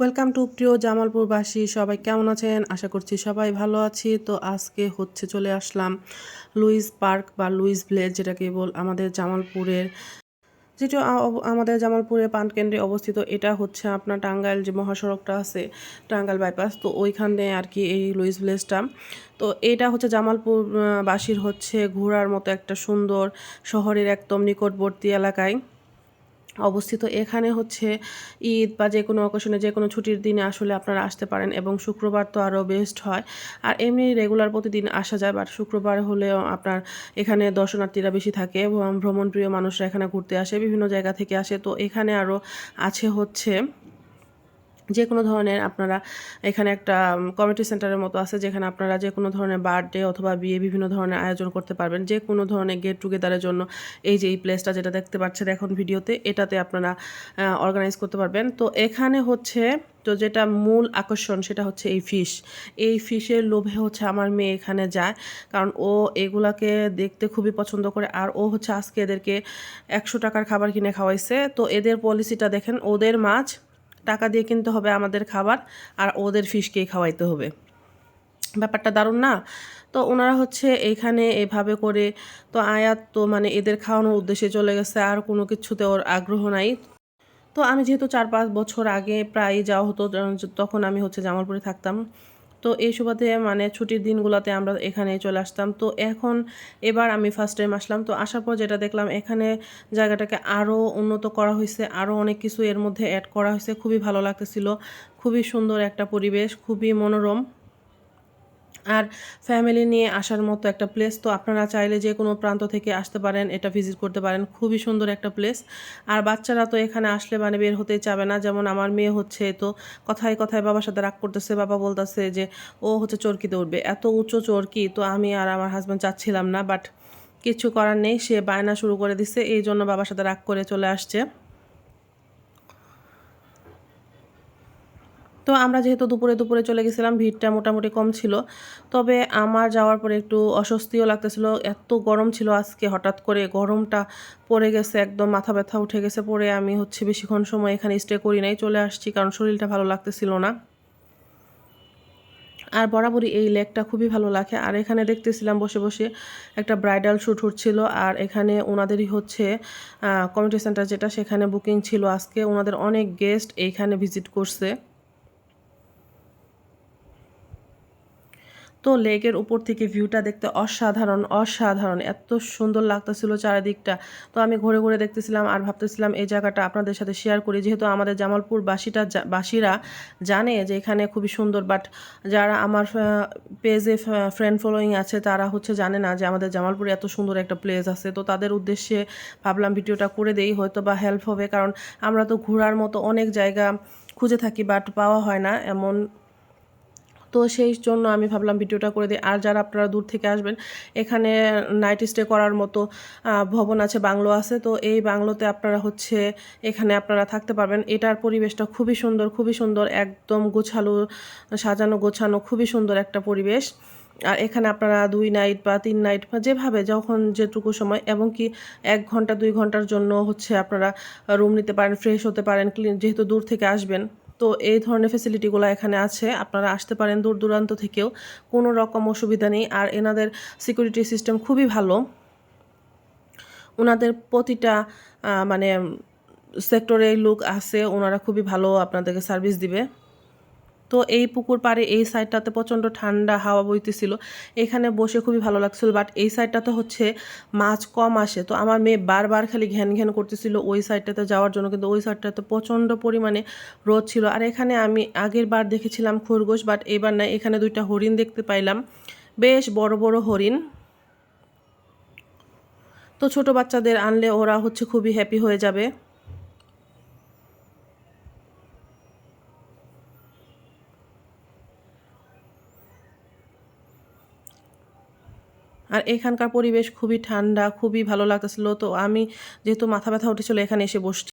Welcome to প্রিয় জামালপুরবাসী, সবাই কেমন আছেন? আশা করছি সবাই ভালো আছি। তো আজকে চলে আসলাম লুইস পার্ক বা লুইস ভিলেজ, যেটাকে আমাদের জামালপুরের, যেটা আমাদের জামালপুরে পানকেন্দ্রে অবস্থিত। এটা হচ্ছে আপনার টাঙ্গাইল যে মহাসড়কটা আছে, টাঙ্গাইল বাইপাস, তো ওইখানে আর কি এই লুইস ভিলেজটা। তো এটা হচ্ছে জামালপুর বাসীর ঘোরার মতো একটা সুন্দর শহরের একদম নিকটবর্তী এলাকায় অবস্থিত। এখানে ঈদ বা যে কোনো অকেশনে, যে কোনো ছুটির দিনে আসলে আপনারা আসতে পারেন, এবং শুক্রবার তো আরও বেস্ট হয়। আর এমনি রেগুলার প্রতিদিন আসা যায়, বাট শুক্রবার হলেও আপনার এখানে দর্শনার্থীরা বেশি থাকে এবং ভ্রমণপ্রিয় মানুষরা এখানে ঘুরতে আসে, বিভিন্ন জায়গা থেকে আসে। তো এখানে আরও আছে যে কোনো ধরনের আপনারা, এখানে একটা কমিউনিটি সেন্টারের মতো আছে, যেখানে আপনারা যে কোনো ধরনের বার্থডে অথবা বিয়ে বিভিন্ন ধরনের আয়োজন করতে পারবেন, যে কোনো ধরনের গেট টুগেদারের জন্য। এই প্লেসটা যেটা দেখতে পাচ্ছেন এখন ভিডিওতে, এটাতে আপনারা অর্গানাইজ করতে পারবেন। তো এখানে তো যেটা মূল আকর্ষণ সেটা হচ্ছে এই ফিশের লোভে আমার মেয়ে এখানে যায়, কারণ ও এগুলাকে দেখতে খুবই পছন্দ করে। আর ও আজকে এদেরকে 100 টাকার খাবার কিনে খাওয়াইছে। তো এদের পলিসিটা দেখেন, ওদের মাছ টাকা দিয়ে কিনতে হবে আমাদের খাবার, আর ওদের ফিশকেই খাওয়াইতে হবে। ব্যাপারটা দারুণ না? তো ওনারা এইখানে এভাবে করে, তো আয়াত তো মানে এদের খাওয়ানোর উদ্দেশ্যে চলে গেছে, আর কোনো কিছুতে ওর আগ্রহ নাই। তো আমি যেহেতু 4-5 বছর আগে প্রায় যাওয়া হতো, তখন আমি জামালপুরে থাকতাম। তো এই সুবাদে মানে ছুটির দিনগুলোতে আমরা এখানে চলে আসতাম। তো এবার আমি ফার্স্ট টাইম আসলাম। তো আসার পর যেটা দেখলাম, এখানে জায়গাটাকে আরও উন্নত করা হয়েছে, আরও অনেক কিছু এর মধ্যে অ্যাড করা হয়েছে। খুবই ভালো লাগতেছিল, খুবই সুন্দর একটা পরিবেশ, খুবই মনোরম আর ফ্যামিলি নিয়ে আসার মতো একটা প্লেস। তো আপনারা চাইলে যে কোনো প্রান্ত থেকে আসতে পারেন, এটা ভিজিট করতে পারেন। খুবই সুন্দর একটা প্লেস। আর বাচ্চারা তো এখানে আসলে মানে বের হতেই চাবে না। যেমন আমার মেয়ে তো কথায় কথায় বাবার সাথে রাগ করতেছে। বাবা বলতেছে যে ও চরকিতে উঠবে, এত উঁচু চরকি। তো আমি আর আমার হাজব্যান্ড চাচ্ছিলাম না, বাট কিছু করার নেই, সে বায়না শুরু করে দিছে, এই জন্য বাবার সাথে রাগ করে চলে আসছে। তো আমরা যেহেতু দুপুরে দুপুরে চলে গেছিলাম, ভিড়টা মোটামুটি কম ছিল। তবে আমার যাওয়ার পরে একটু অস্বস্তিও লাগতেছিল, এত গরম ছিল আজকে। হঠাৎ করে গরমটা পড়ে গেছে, একদম মাথা ব্যথা উঠে গেছে। পরে আমি বেশিক্ষণ সময় এখানে স্টে করি নাই, চলে আসছি, কারণ শরীরটা ভালো লাগতেছিল না। আর বরাবরই এই লেকটা খুবই ভালো লাগে। আর এখানে দেখতেছিলাম বসে বসে একটা ব্রাইডাল শ্যুট হচ্ছিল। আর এখানে ওনাদেরই কমিউনিটি সেন্টার যেটা, সেখানে বুকিং ছিল আজকে। ওনাদের অনেক গেস্ট এইখানে ভিজিট করছে। তো লেকের উপর থেকে ভিউটা দেখতে অসাধারণ অসাধারণ, এত সুন্দর লাগতেছিল চারিদিকটা। তো আমি ঘুরে ঘুরে দেখতেছিলাম আর ভাবতেছিলাম এই জায়গাটা আপনাদের সাথে শেয়ার করি, যেহেতু আমাদের জামালপুর বাসীরা জানে যে এখানে খুবই সুন্দর, বাট যারা আমার পেজে ফ্রেন্ড ফলোয়িং আছে তারা জানে না যে আমাদের জামালপুরে এত সুন্দর একটা প্লেস আছে। তো তাদের উদ্দেশ্যে ভাবলাম ভিডিওটা করে দেই, হয়তো বা হেল্প হবে, কারণ আমরা তো ঘোরার মতো অনেক জায়গা খুঁজে থাকি, বাট পাওয়া হয় না এমন। তো সেই জন্য আমি ভাবলাম ভিডিওটা করে দিই। আর যারা আপনারা দূর থেকে আসবেন, এখানে নাইট স্টে করার মতো ভবন আছে, বাংলো আছে। তো এই বাংলোতে আপনারা এখানে আপনারা থাকতে পারবেন। এটার পরিবেশটা খুবই সুন্দর, খুবই সুন্দর, একদম গোছালো, সাজানো গোছানো, খুবই সুন্দর একটা পরিবেশ। আর এখানে আপনারা 2 নাইট বা 3 নাইট বা যেভাবে যখন যেটুকু সময়, এবং কি 1 ঘন্টা 2 ঘন্টার জন্য আপনারা রুম নিতে পারেন, ফ্রেশ হতে পারেন, যেহেতু দূর থেকে আসবেন। তো এই ধরনের ফেসিলিটিগুলো এখানে আছে, আপনারা আসতে পারেন দূর দূরান্ত থেকেও, কোনো রকম অসুবিধা নেই। আর এনাদের সিকিউরিটি সিস্টেম খুবই ভালো, ওনাদের প্রতিটা মানে সেক্টরে লোক আছে, ওনারা খুবই ভালো আপনাদেরকে সার্ভিস দিবে। তো এই পুকুর পাড়ে এই সাইডটাতে প্রচণ্ড ঠান্ডা হাওয়া বইতেছিল, এখানে বসে খুবই ভালো লাগছিল। বাট এই সাইডটাতে মাছ কম আসে। তো আমার মেয়ে বারবার খালি ঘ্যান ঘ্যান করতেছিল ওই সাইডটাতে যাওয়ার জন্য, কিন্তু ওই সাইডটাতে প্রচণ্ড পরিমাণে রোদ ছিল। আর এখানে আমি আগের বার দেখেছিলাম খরগোশ, বাট এবার না, এখানে 2টা হরিণ দেখতে পাইলাম, বেশ বড় বড় হরিণ। তো ছোট বাচ্চাদের আনলে ওরা খুবই হ্যাপি হয়ে যাবে। আর এখানকার পরিবেশ খুবই ঠান্ডা, খুবই ভালো লাগতেছিল। তো আমি যেহেতু মাথা ব্যথা উঠেছিল, এখানে এসে বসছি।